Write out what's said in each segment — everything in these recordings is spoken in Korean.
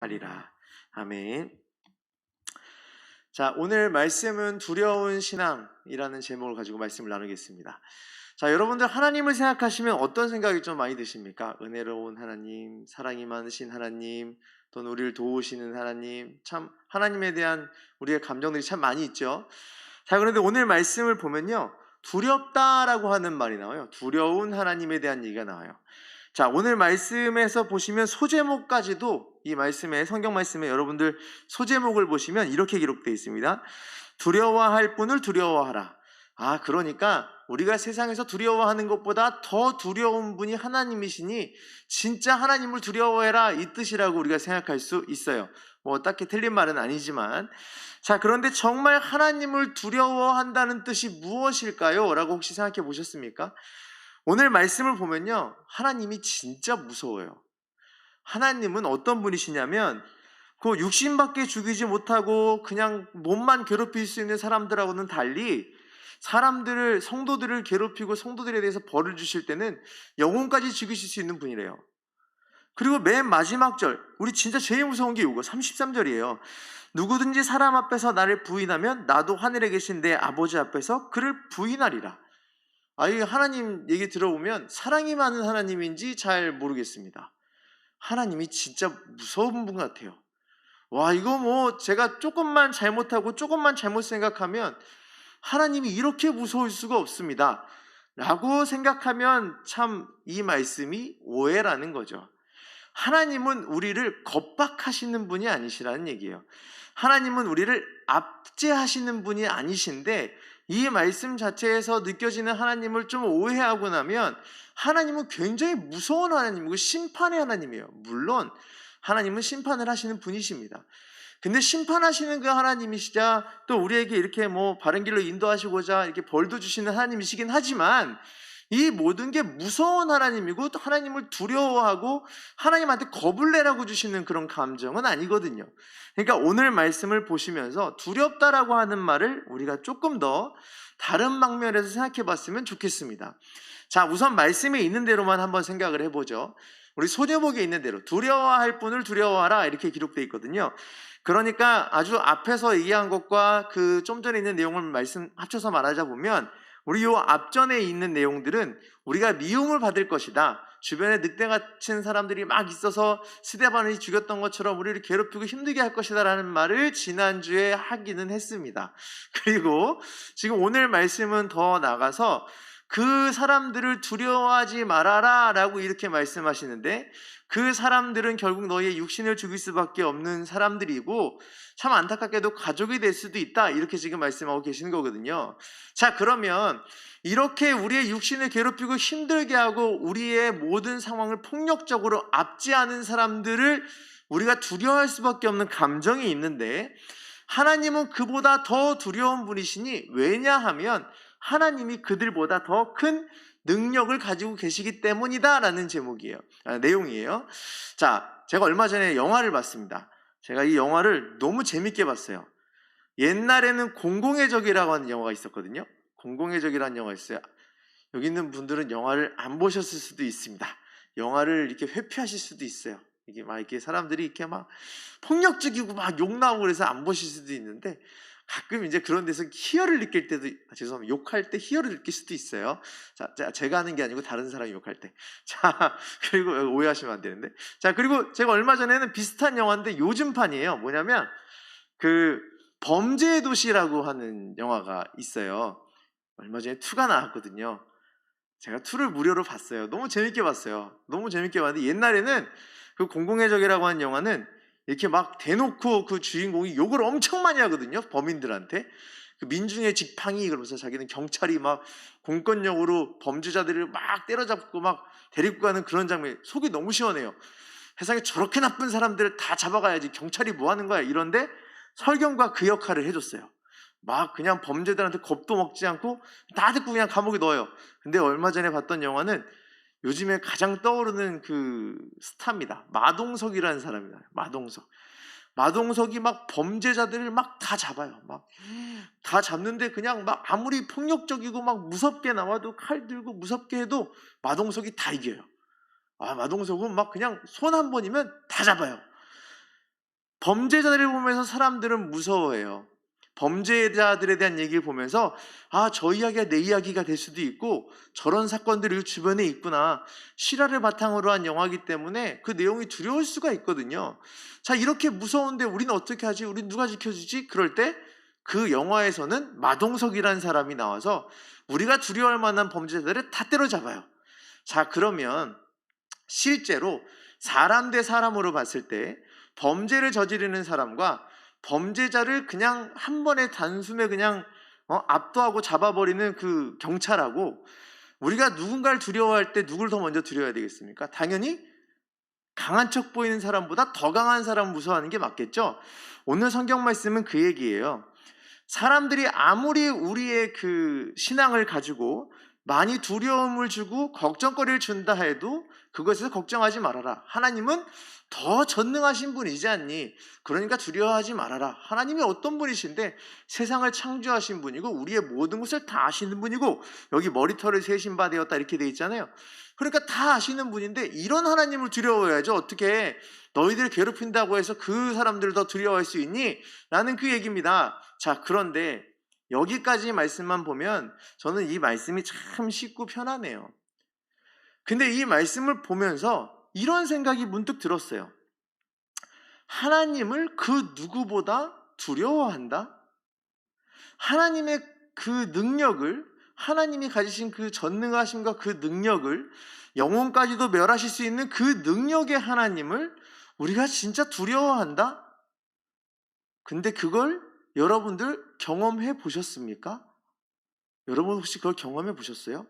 하리라. 아멘. 자, 오늘 말씀은 두려운 신앙이라는 제목을 가지고 말씀을 나누겠습니다. 자, 여러분들 하나님을 생각하시면 어떤 생각이 좀 많이 드십니까? 은혜로운 하나님, 사랑이 많으신 하나님, 또는 우리를 도우시는 하나님, 참 하나님에 대한 우리의 감정들이 참 많이 있죠. 자, 그런데 오늘 말씀을 보면요, 두렵다라고 하는 말이 나와요. 두려운 하나님에 대한 얘기가 나와요. 자, 오늘 말씀에서 보시면 소제목까지도 이 말씀에, 성경 말씀에 여러분들 소제목을 보시면 이렇게 기록되어 있습니다. 두려워할 분을 두려워하라. 그러니까 우리가 세상에서 두려워하는 것보다 더 두려운 분이 하나님이시니 진짜 하나님을 두려워해라, 이 뜻이라고 우리가 생각할 수 있어요. 뭐 딱히 틀린 말은 아니지만, 자, 그런데 정말 하나님을 두려워한다는 뜻이 무엇일까요? 라고 혹시 생각해 보셨습니까? 오늘 말씀을 보면요, 하나님이 진짜 무서워요. 하나님은 어떤 분이시냐면 그 육신밖에 죽이지 못하고 그냥 몸만 괴롭힐 수 있는 사람들하고는 달리 성도들을 괴롭히고 성도들에 대해서 벌을 주실 때는 영혼까지 죽이실 수 있는 분이래요. 그리고 맨 마지막 절, 우리 진짜 제일 무서운 게 이거 33절이에요. 누구든지 사람 앞에서 나를 부인하면 나도 하늘에 계신 내 아버지 앞에서 그를 부인하리라. 이 하나님 얘기 들어보면 사랑이 많은 하나님인지 잘 모르겠습니다. 하나님이 진짜 무서운 분 같아요. 이거 뭐 제가 조금만 잘못하고 조금만 잘못 생각하면 하나님이 이렇게 무서울 수가 없습니다 라고 생각하면 참 이 말씀이 오해라는 거죠. 하나님은 우리를 겁박하시는 분이 아니시라는 얘기예요. 하나님은 우리를 압제하시는 분이 아니신데, 이 말씀 자체에서 느껴지는 하나님을 좀 오해하고 나면 하나님은 굉장히 무서운 하나님이고 심판의 하나님이에요. 물론 하나님은 심판을 하시는 분이십니다. 근데 심판하시는 그 하나님이시자 또 우리에게 이렇게 뭐 바른 길로 인도하시고자 이렇게 벌도 주시는 하나님이시긴 하지만, 이 모든 게 무서운 하나님이고 또 하나님을 두려워하고 하나님한테 겁을 내라고 주시는 그런 감정은 아니거든요. 그러니까 오늘 말씀을 보시면서 두렵다라고 하는 말을 우리가 조금 더 다른 방면에서 생각해 봤으면 좋겠습니다. 자, 우선 말씀에 있는 대로만 한번 생각을 해보죠. 우리 소제목에 있는 대로 두려워할 분을 두려워하라, 이렇게 기록되어 있거든요. 그러니까 아주 앞에서 얘기한 것과 그 좀 전에 있는 내용을 말씀 합쳐서 말하자 보면, 우리 요 앞전에 있는 내용들은 우리가 미움을 받을 것이다, 주변에 늑대 같은 사람들이 막 있어서 스데반이 죽였던 것처럼 우리를 괴롭히고 힘들게 할 것이다 라는 말을 지난주에 하기는 했습니다. 그리고 지금 오늘 말씀은 더 나가서 그 사람들을 두려워하지 말아라 라고 이렇게 말씀하시는데, 그 사람들은 결국 너희의 육신을 죽일 수밖에 없는 사람들이고 참 안타깝게도 가족이 될 수도 있다, 이렇게 지금 말씀하고 계시는 거거든요. 자, 그러면 이렇게 우리의 육신을 괴롭히고 힘들게 하고 우리의 모든 상황을 폭력적으로 압제하는 사람들을 우리가 두려워할 수밖에 없는 감정이 있는데, 하나님은 그보다 더 두려운 분이시니, 왜냐하면 하나님이 그들보다 더 큰 능력을 가지고 계시기 때문이다 라는 내용이에요. 자, 제가 얼마 전에 영화를 봤습니다. 제가 이 영화를 너무 재밌게 봤어요. 옛날에는 공공의 적이라고 하는 영화가 있었거든요. 공공의 적이라는 영화가 있어요. 여기 있는 분들은 영화를 안 보셨을 수도 있습니다. 영화를 이렇게 회피하실 수도 있어요. 이게 막 이렇게 사람들이 이렇게 막 폭력적이고 막 욕 나오고 그래서 안 보실 수도 있는데, 가끔 이제 그런 데서 희열을 느낄 때도, 죄송합니다, 욕할 때 희열을 느낄 수도 있어요. 자, 제가 하는 게 아니고 다른 사람이 욕할 때. 자, 그리고 오해하시면 안 되는데. 자, 그리고 제가 얼마 전에는 비슷한 영화인데 요즘판이에요. 뭐냐면 그 범죄의 도시라고 하는 영화가 있어요. 얼마 전에 2가 나왔거든요. 제가 2를 무료로 봤어요. 너무 재밌게 봤어요. 너무 재밌게 봤는데, 옛날에는 그 공공의 적이라고 하는 영화는 이렇게 막 대놓고 그 주인공이 욕을 엄청 많이 하거든요, 범인들한테. 그 민중의 지팡이 그러면서 자기는 경찰이 막 공권력으로 범죄자들을 막 때려잡고 막 데리고 가는 그런 장면, 속이 너무 시원해요. 세상에 저렇게 나쁜 사람들을 다 잡아가야지, 경찰이 뭐 하는 거야, 이런데 설경과 그 역할을 해줬어요. 막 그냥 범죄자들한테 겁도 먹지 않고 다 듣고 그냥 감옥에 넣어요. 근데 얼마 전에 봤던 영화는 요즘에 가장 떠오르는 그 스타입니다. 마동석이라는 사람이에요. 마동석이 막 범죄자들을 막 다 잡아요. 막 다 잡는데 그냥 막 아무리 폭력적이고 막 무섭게 나와도, 칼 들고 무섭게 해도 마동석이 다 이겨요. 마동석은 막 그냥 손 한 번이면 다 잡아요. 범죄자들을 보면서 사람들은 무서워해요. 범죄자들에 대한 얘기를 보면서 저 이야기가 내 이야기가 될 수도 있고 저런 사건들이 주변에 있구나. 실화를 바탕으로 한 영화이기 때문에 그 내용이 두려울 수가 있거든요. 자, 이렇게 무서운데 우리는 어떻게 하지? 우린 누가 지켜주지? 그럴 때 그 영화에서는 마동석이라는 사람이 나와서 우리가 두려워할 만한 범죄자들을 다 때려잡아요. 자, 그러면 실제로 사람 대 사람으로 봤을 때 범죄를 저지르는 사람과 범죄자를 그냥 한 번에 단숨에 그냥 압도하고 잡아버리는 그 경찰하고, 우리가 누군가를 두려워할 때 누굴 더 먼저 두려워해야 되겠습니까? 당연히 강한 척 보이는 사람보다 더 강한 사람 무서워하는 게 맞겠죠? 오늘 성경 말씀은 그 얘기예요. 사람들이 아무리 우리의 그 신앙을 가지고 많이 두려움을 주고 걱정거리를 준다 해도 그것에서 걱정하지 말아라. 하나님은 더 전능하신 분이지 않니? 그러니까 두려워하지 말아라. 하나님이 어떤 분이신데 세상을 창조하신 분이고 우리의 모든 것을 다 아시는 분이고 여기 머리털을 세신 바 되었다 이렇게 돼 있잖아요. 그러니까 다 아시는 분인데 이런 하나님을 두려워해야죠. 어떻게 너희들을 괴롭힌다고 해서 그 사람들을 더 두려워할 수 있니? 라는 그 얘기입니다. 자, 그런데 여기까지 말씀만 보면 저는 이 말씀이 참 쉽고 편하네요. 근데 이 말씀을 보면서 이런 생각이 문득 들었어요. 하나님을 그 누구보다 두려워한다? 하나님의 그 능력을, 하나님이 가지신 그 전능하심과 그 능력을, 영혼까지도 멸하실 수 있는 그 능력의 하나님을 우리가 진짜 두려워한다? 근데 그걸 여러분들 경험해 보셨습니까? 여러분 혹시 그걸 경험해 보셨어요?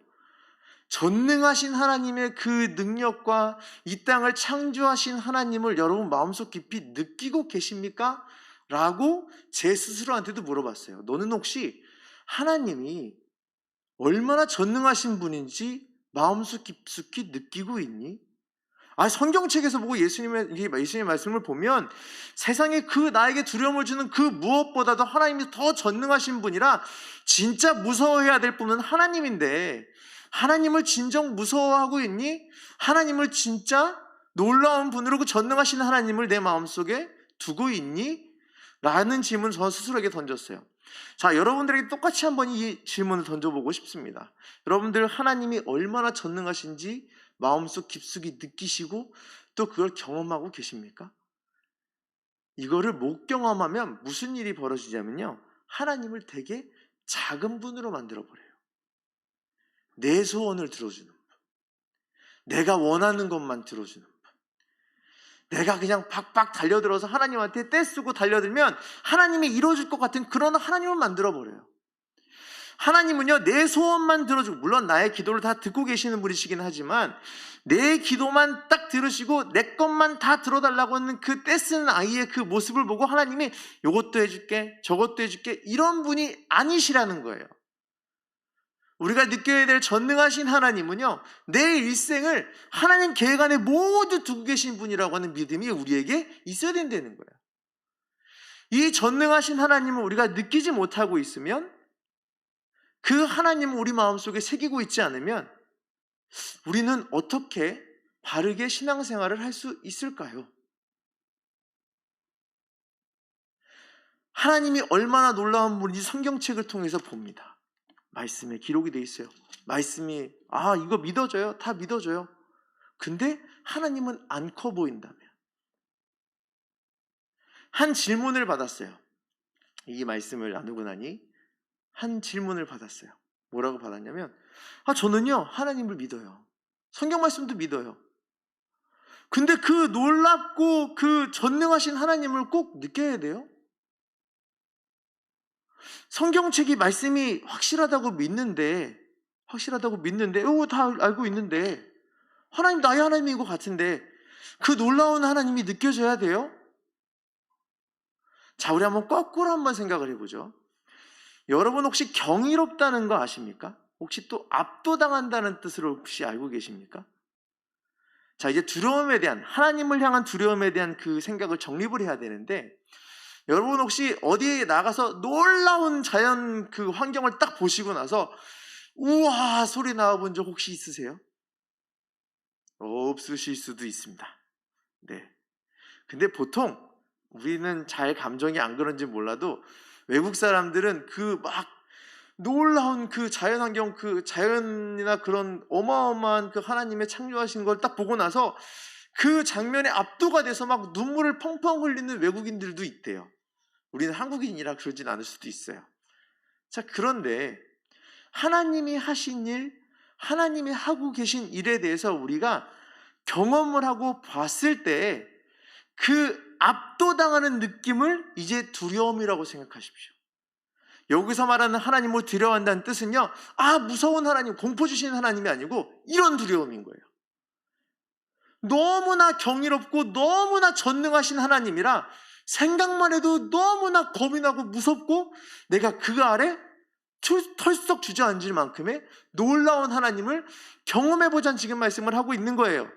전능하신 하나님의 그 능력과 이 땅을 창조하신 하나님을 여러분 마음속 깊이 느끼고 계십니까? 라고 제 스스로한테도 물어봤어요. 너는 혹시 하나님이 얼마나 전능하신 분인지 마음속 깊숙이 느끼고 있니? 성경책에서 보고 예수님의 말씀을 보면 세상에 그 나에게 두려움을 주는 그 무엇보다도 하나님이 더 전능하신 분이라 진짜 무서워해야 될 분은 하나님인데 하나님을 진정 무서워하고 있니? 하나님을 진짜 놀라운 분으로 그 전능하신 하나님을 내 마음속에 두고 있니? 라는 질문을 저 스스로에게 던졌어요. 자, 여러분들에게 똑같이 한번 이 질문을 던져보고 싶습니다. 여러분들 하나님이 얼마나 전능하신지 마음속 깊숙이 느끼시고 또 그걸 경험하고 계십니까? 이거를 못 경험하면 무슨 일이 벌어지냐면요, 하나님을 되게 작은 분으로 만들어버려요. 내 소원을 들어주는 분, 내가 원하는 것만 들어주는 분, 내가 그냥 박박 달려들어서 하나님한테 떼쓰고 달려들면 하나님이 이루어질 것 같은 그런 하나님을 만들어버려요. 하나님은요, 내 소원만 들어주고, 물론 나의 기도를 다 듣고 계시는 분이시긴 하지만 내 기도만 딱 들으시고 내 것만 다 들어달라고 하는 그 떼쓰는 아이의 그 모습을 보고 하나님이 이것도 해줄게 저것도 해줄게 이런 분이 아니시라는 거예요. 우리가 느껴야 될 전능하신 하나님은요, 내 일생을 하나님 계획 안에 모두 두고 계신 분이라고 하는 믿음이 우리에게 있어야 된다는 거예요. 이 전능하신 하나님을 우리가 느끼지 못하고 있으면, 그 하나님을 우리 마음속에 새기고 있지 않으면 우리는 어떻게 바르게 신앙생활을 할 수 있을까요? 하나님이 얼마나 놀라운 분인지 성경책을 통해서 봅니다. 말씀에 기록이 돼 있어요. 말씀이 이거 믿어져요? 다 믿어져요. 근데 하나님은 안 커 보인다면, 한 질문을 받았어요. 이 말씀을 나누고 나니 한 질문을 받았어요. 뭐라고 받았냐면, 저는요 하나님을 믿어요. 성경 말씀도 믿어요. 근데 그 놀랍고 그 전능하신 하나님을 꼭 느껴야 돼요? 성경책이 말씀이 확실하다고 믿는데 이거 다 알고 있는데 하나님 나의 하나님인 것 같은데 그 놀라운 하나님이 느껴져야 돼요? 자, 우리 한번 거꾸로 한번 생각을 해보죠. 여러분 혹시 경이롭다는 거 아십니까? 혹시 또 압도당한다는 뜻으로 혹시 알고 계십니까? 자, 이제 두려움에 대한, 하나님을 향한 두려움에 대한 그 생각을 정립을 해야 되는데, 여러분 혹시 어디에 나가서 놀라운 자연 그 환경을 딱 보시고 나서 우와 소리 나와본 적 혹시 있으세요? 없으실 수도 있습니다. 네. 근데 보통 우리는 잘 감정이 안 그런지 몰라도 외국 사람들은 그 막 놀라운 그 자연환경, 그 자연이나 그런 어마어마한 그 하나님의 창조하신 걸 딱 보고 나서 그 장면에 압도가 돼서 막 눈물을 펑펑 흘리는 외국인들도 있대요. 우리는 한국인이라 그러진 않을 수도 있어요. 자, 그런데 하나님이 하신 일, 하나님이 하고 계신 일에 대해서 우리가 경험을 하고 봤을 때 그 압도당하는 느낌을 이제 두려움이라고 생각하십시오. 여기서 말하는 하나님을 두려워한다는 뜻은요, 무서운 하나님, 공포 주시는 하나님이 아니고 이런 두려움인 거예요. 너무나 경이롭고 너무나 전능하신 하나님이라 생각만 해도 너무나 겁이 나고 무섭고 내가 그 아래 털썩 주저앉을 만큼의 놀라운 하나님을 경험해보자는 지금 말씀을 하고 있는 거예요.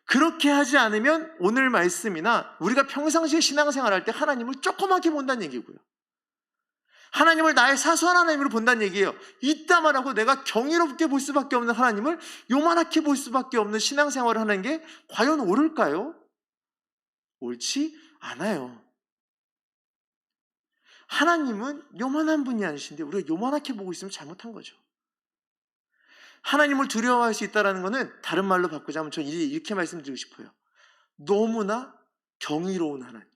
그렇게 하지 않으면 오늘 말씀이나 우리가 평상시에 신앙생활 할 때 하나님을 조그맣게 본다는 얘기고요. 하나님을 나의 사소한 하나님으로 본다는 얘기예요. 이따만 하고 내가 경이롭게 볼 수밖에 없는 하나님을 요만하게 볼 수밖에 없는 신앙생활을 하는 게 과연 옳을까요? 옳지 않아요. 하나님은 요만한 분이 아니신데 우리가 요만하게 보고 있으면 잘못한 거죠. 하나님을 두려워할 수 있다는 것은 다른 말로 바꾸자면 저는 이렇게 말씀드리고 싶어요. 너무나 경이로운 하나님.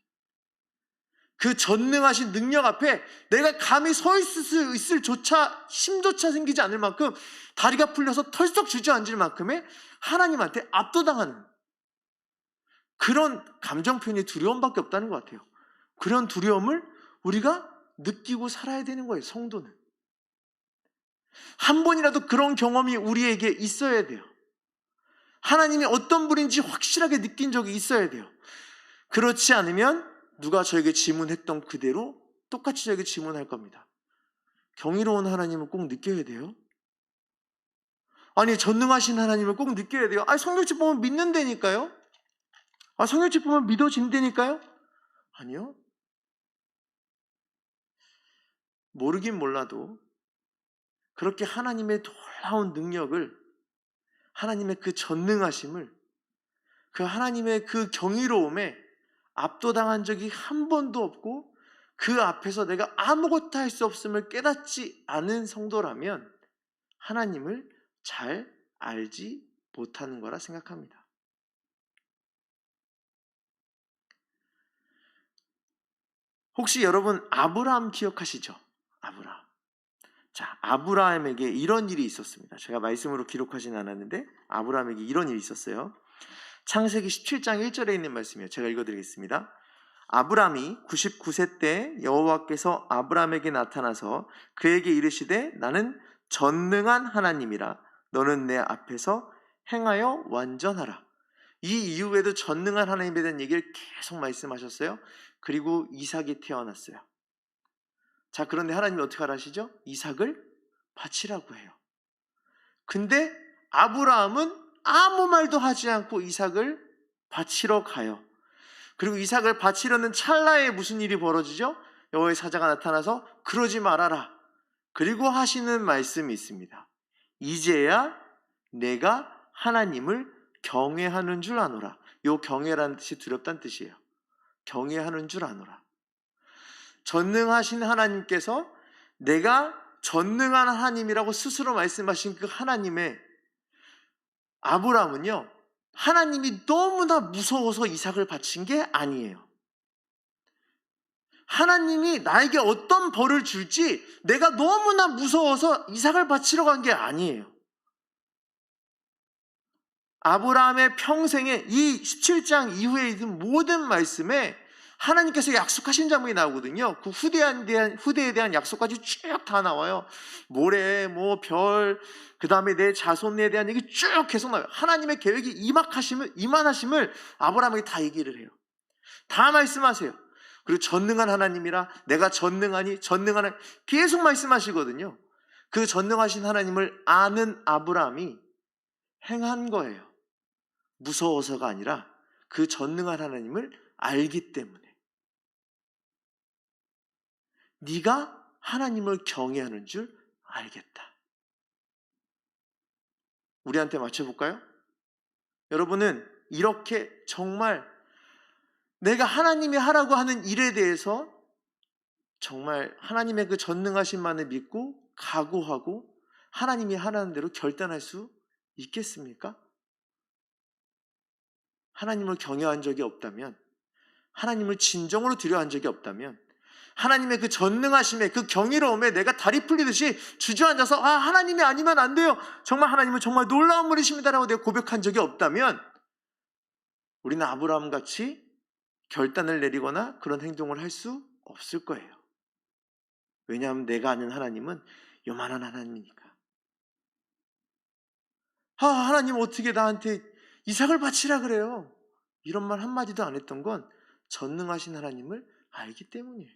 그 전능하신 능력 앞에 내가 감히 서 있을 조차 힘조차 생기지 않을 만큼 다리가 풀려서 털썩 주저앉을 만큼의 하나님한테 압도당하는 그런 감정 표현이 두려움밖에 없다는 것 같아요. 그런 두려움을 우리가 느끼고 살아야 되는 거예요. 성도는. 한 번이라도 그런 경험이 우리에게 있어야 돼요. 하나님이 어떤 분인지 확실하게 느낀 적이 있어야 돼요. 그렇지 않으면 누가 저에게 질문했던 그대로 똑같이 저에게 질문할 겁니다. 경이로운 하나님을 꼭 느껴야 돼요? 아니, 전능하신 하나님을 꼭 느껴야 돼요? 성경책 보면 믿는다니까요? 성경책 보면 믿어진다니까요? 아니요. 모르긴 몰라도 그렇게 하나님의 놀라운 능력을, 하나님의 그 전능하심을, 그 하나님의 그 경이로움에 압도당한 적이 한 번도 없고 그 앞에서 내가 아무것도 할 수 없음을 깨닫지 않은 성도라면 하나님을 잘 알지 못하는 거라 생각합니다. 혹시 여러분 아브라함 기억하시죠? 아브라함. 자, 아브라함에게 이런 일이 있었습니다. 제가 말씀으로 기록하진 않았는데 아브라함에게 이런 일이 있었어요. 창세기 17장 1절에 있는 말씀이에요. 제가 읽어드리겠습니다. 아브라함이 99세 때 여호와께서 아브라함에게 나타나서 그에게 이르시되 나는 전능한 하나님이라 너는 내 앞에서 행하여 완전하라. 이 이후에도 전능한 하나님에 대한 얘기를 계속 말씀하셨어요. 그리고 이삭이 태어났어요. 자, 그런데 하나님이 어떻게 하시죠? 이삭을 바치라고 해요. 근데 아브라함은 아무 말도 하지 않고 이삭을 바치러 가요. 그리고 이삭을 바치려는 찰나에 무슨 일이 벌어지죠? 여호와의 사자가 나타나서 그러지 말아라. 그리고 하시는 말씀이 있습니다. 이제야 내가 하나님을 경외하는 줄 아노라. 요 경외라는 뜻이 두렵다는 뜻이에요. 경외하는 줄 아노라. 전능하신 하나님께서 내가 전능한 하나님이라고 스스로 말씀하신 그 하나님의 아브라함은요, 하나님이 너무나 무서워서 이삭을 바친 게 아니에요. 하나님이 나에게 어떤 벌을 줄지 내가 너무나 무서워서 이삭을 바치러 간 게 아니에요. 아브라함의 평생에 이 17장 이후에 있는 모든 말씀에 하나님께서 약속하신 장면이 나오거든요. 그 후대에 대한 약속까지 쭉 다 나와요. 모래, 별, 그 다음에 내 자손에 대한 얘기 쭉 계속 나와요. 하나님의 계획이 이만하심을 아브라함에게 다 얘기를 해요. 다 말씀하세요. 그리고 전능한 하나님이라 내가 전능하니 계속 말씀하시거든요. 그 전능하신 하나님을 아는 아브라함이 행한 거예요. 무서워서가 아니라 그 전능한 하나님을 알기 때문에. 네가 하나님을 경외하는 줄 알겠다. 우리한테 맞춰볼까요? 여러분은 이렇게 정말 내가 하나님이 하라고 하는 일에 대해서 정말 하나님의 그 전능하심만을 믿고 각오하고 하나님이 하라는 대로 결단할 수 있겠습니까? 하나님을 경외한 적이 없다면, 하나님을 진정으로 두려워한 적이 없다면, 하나님의 그 전능하심에 그 경이로움에 내가 다리 풀리듯이 주저앉아서 하나님이 아니면 안 돼요, 정말 하나님은 정말 놀라운 분이십니다라고 내가 고백한 적이 없다면 우리는 아브라함같이 결단을 내리거나 그런 행동을 할 수 없을 거예요. 왜냐하면 내가 아는 하나님은 요만한 하나님이니까. 하나님 어떻게 나한테 이삭을 바치라 그래요? 이런 말 한마디도 안 했던 건 전능하신 하나님을 알기 때문이에요.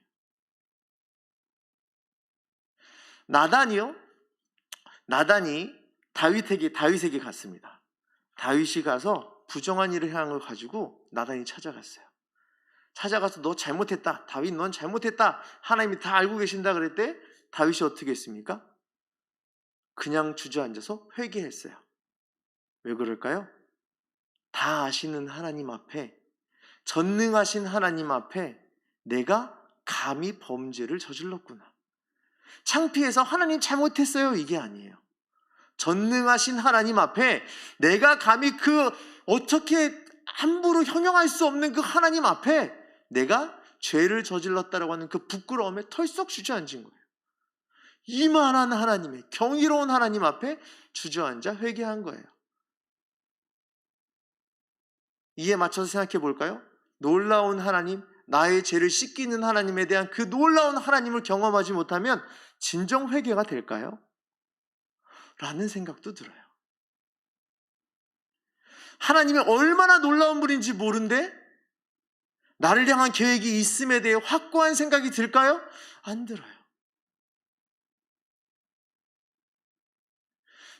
나단이 다윗에게 갔습니다. 다윗이 가서 부정한 일을 행한 걸 가지고 나단이 찾아갔어요. 찾아가서 너 잘못했다, 다윗 넌 잘못했다, 하나님이 다 알고 계신다 그랬대. 다윗이 어떻게 했습니까? 그냥 주저앉아서 회개했어요. 왜 그럴까요? 다 아시는 하나님 앞에, 전능하신 하나님 앞에 내가 감히 범죄를 저질렀구나, 창피해서 하나님 잘못했어요, 이게 아니에요. 전능하신 하나님 앞에 내가 감히 그 어떻게 함부로 형용할 수 없는 그 하나님 앞에 내가 죄를 저질렀다라고 하는 그 부끄러움에 털썩 주저앉은 거예요. 이만한 하나님의 경이로운 하나님 앞에 주저앉아 회개한 거예요. 이에 맞춰서 생각해 볼까요? 놀라운 하나님, 나의 죄를 씻기는 하나님에 대한 그 놀라운 하나님을 경험하지 못하면 진정 회개가 될까요? 라는 생각도 들어요. 하나님이 얼마나 놀라운 분인지 모른데 나를 향한 계획이 있음에 대해 확고한 생각이 들까요? 안 들어요.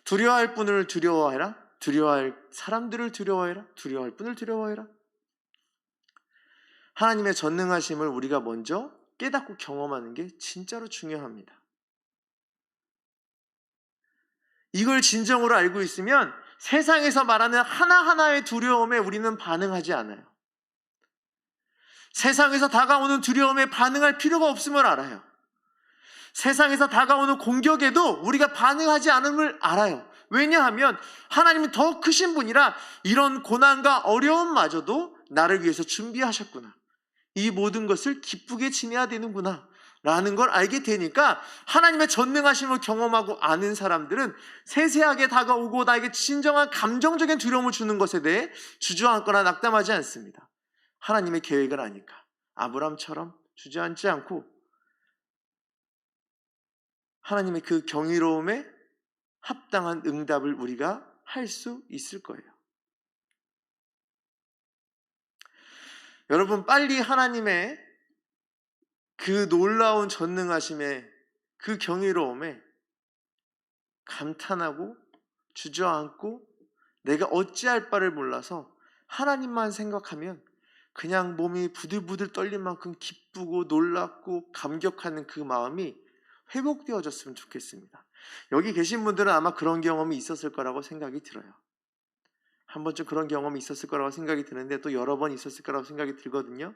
두려워할 분을 두려워해라, 두려워할 사람들을 두려워해라, 두려워할 분을 두려워해라. 하나님의 전능하심을 우리가 먼저 깨닫고 경험하는 게 진짜로 중요합니다. 이걸 진정으로 알고 있으면 세상에서 말하는 하나하나의 두려움에 우리는 반응하지 않아요. 세상에서 다가오는 두려움에 반응할 필요가 없음을 알아요. 세상에서 다가오는 공격에도 우리가 반응하지 않음을 알아요. 왜냐하면 하나님은 더 크신 분이라 이런 고난과 어려움마저도 나를 위해서 준비하셨구나, 이 모든 것을 기쁘게 지내야 되는구나 라는 걸 알게 되니까 하나님의 전능하심을 경험하고 아는 사람들은 세세하게 다가오고 나에게 진정한 감정적인 두려움을 주는 것에 대해 주저앉거나 낙담하지 않습니다. 하나님의 계획을 아니까 아브라함처럼 주저앉지 않고 하나님의 그 경이로움에 합당한 응답을 우리가 할 수 있을 거예요. 여러분, 빨리 하나님의 그 놀라운 전능하심에, 그 경이로움에 감탄하고 주저앉고 내가 어찌할 바를 몰라서 하나님만 생각하면 그냥 몸이 부들부들 떨릴 만큼 기쁘고 놀랍고 감격하는 그 마음이 회복되어졌으면 좋겠습니다. 여기 계신 분들은 아마 그런 경험이 있었을 거라고 생각이 들어요. 한 번쯤 그런 경험이 있었을 거라고 생각이 드는데 또 여러 번 있었을 거라고 생각이 들거든요.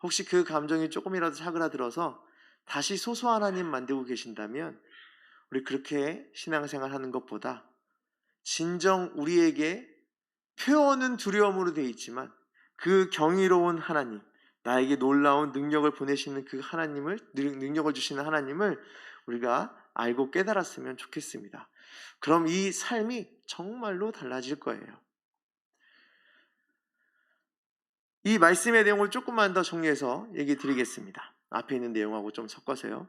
혹시 그 감정이 조금이라도 사그라들어서 다시 소소한 하나님 만들고 계신다면 우리 그렇게 신앙생활 하는 것보다 진정 우리에게 표현은 두려움으로 되어 있지만 그 경이로운 하나님, 나에게 놀라운 능력을 보내시는 그 하나님을, 능력을 주시는 하나님을 우리가 알고 깨달았으면 좋겠습니다. 그럼 이 삶이 정말로 달라질 거예요. 이 말씀의 내용을 조금만 더 정리해서 얘기 드리겠습니다. 앞에 있는 내용하고 좀 섞어서요.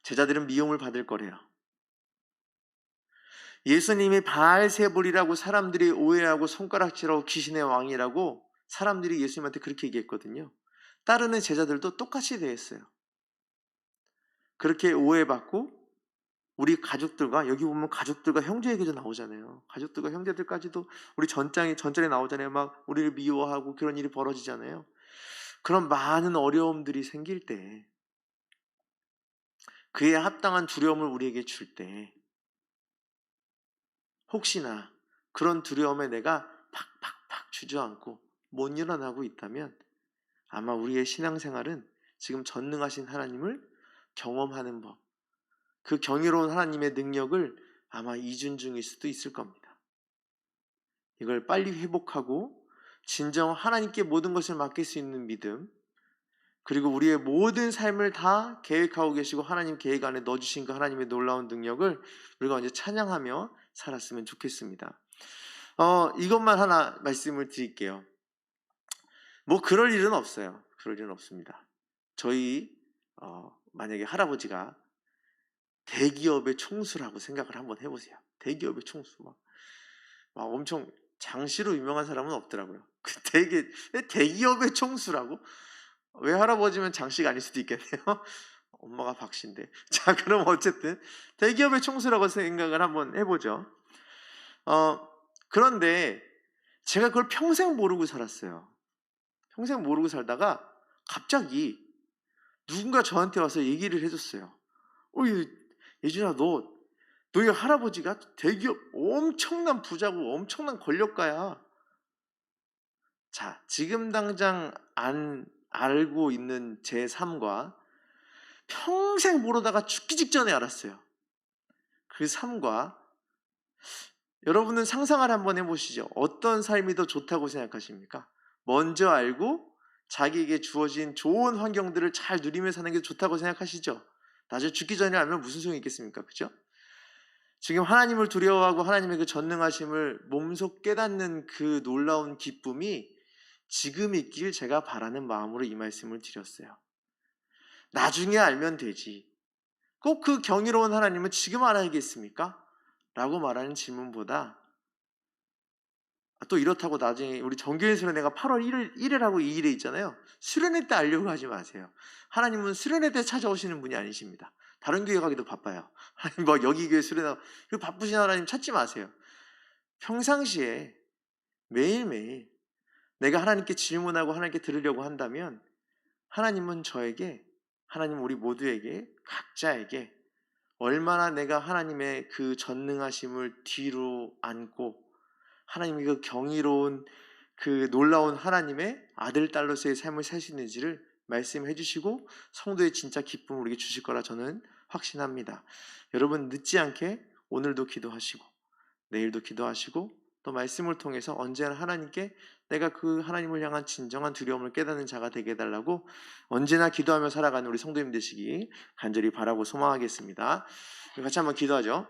제자들은 미움을 받을 거래요. 예수님이 바알세불이라고 사람들이 오해하고 손가락질하고 귀신의 왕이라고 사람들이 예수님한테 그렇게 얘기했거든요. 따르는 제자들도 똑같이 대했어요. 그렇게 오해받고 우리 가족들과, 여기 보면 가족들과 형제 얘기도 나오잖아요. 가족들과 형제들까지도 우리 전절에 나오잖아요. 막 우리를 미워하고 그런 일이 벌어지잖아요. 그런 많은 어려움들이 생길 때, 그에 합당한 두려움을 우리에게 줄 때 혹시나 그런 두려움에 내가 팍팍팍 주저앉고 못 일어나고 있다면 아마 우리의 신앙생활은 지금 전능하신 하나님을 경험하는 법, 그 경이로운 하나님의 능력을 아마 이준 중일 수도 있을 겁니다. 이걸 빨리 회복하고 진정 하나님께 모든 것을 맡길 수 있는 믿음, 그리고 우리의 모든 삶을 다 계획하고 계시고 하나님 계획 안에 넣어주신 그 하나님의 놀라운 능력을 우리가 이제 찬양하며 살았으면 좋겠습니다. 이것만 하나 말씀을 드릴게요. 뭐 그럴 일은 없어요. 그럴 일은 없습니다. 저희 만약에 할아버지가 대기업의 총수라고 생각을 한번 해보세요. 대기업의 총수 막 엄청 장시로 유명한 사람은 없더라고요. 대기업의 총수라고? 왜 할아버지면 장씨가 아닐 수도 있겠네요. 엄마가 박씨인데. 자, 그럼 어쨌든 대기업의 총수라고 생각을 한번 해보죠. 그런데 제가 그걸 평생 모르고 살았어요. 평생 모르고 살다가 갑자기 누군가 저한테 와서 얘기를 해줬어요. 예준아, 너희 할아버지가 대기업 엄청난 부자고 엄청난 권력가야. 자, 지금 당장 안 알고 있는 제 삶과 평생 모르다가 죽기 직전에 알았어요. 그 삶과 여러분은 상상을 한번 해보시죠. 어떤 삶이 더 좋다고 생각하십니까? 먼저 알고 자기에게 주어진 좋은 환경들을 잘 누리며 사는 게 좋다고 생각하시죠? 나중에 죽기 전에 알면 무슨 소용이 있겠습니까? 그죠? 지금 하나님을 두려워하고 하나님의 그 전능하심을 몸소 깨닫는 그 놀라운 기쁨이 지금 있길 제가 바라는 마음으로 이 말씀을 드렸어요. 나중에 알면 되지. 꼭 그 경이로운 하나님은 지금 알아야겠습니까? 라고 말하는 질문보다 또 이렇다고 나중에 우리 정교회 수련회가 8월 1일하고 2일에 있잖아요. 수련회 때 알려고 하지 마세요. 하나님은 수련회 때 찾아오시는 분이 아니십니다. 다른 교회 가기도 바빠요. 하나님 뭐 여기 교회 수련회 그 바쁘신 하나님 찾지 마세요. 평상시에 매일매일 내가 하나님께 질문하고 하나님께 들으려고 한다면 하나님은 저에게, 하나님 우리 모두에게, 각자에게 얼마나 내가 하나님의 그 전능하심을 뒤로 안고 하나님의 그 경이로운 그 놀라운 하나님의 아들, 딸로서의 삶을 살 수 있는지를 말씀해 주시고 성도의 진짜 기쁨을 우리에게 주실 거라 저는 확신합니다. 여러분 늦지 않게 오늘도 기도하시고 내일도 기도하시고 또 말씀을 통해서 언제나 하나님께 내가 그 하나님을 향한 진정한 두려움을 깨닫는 자가 되게 해달라고 언제나 기도하며 살아가는 우리 성도님 되시기 간절히 바라고 소망하겠습니다. 같이 한번 기도하죠.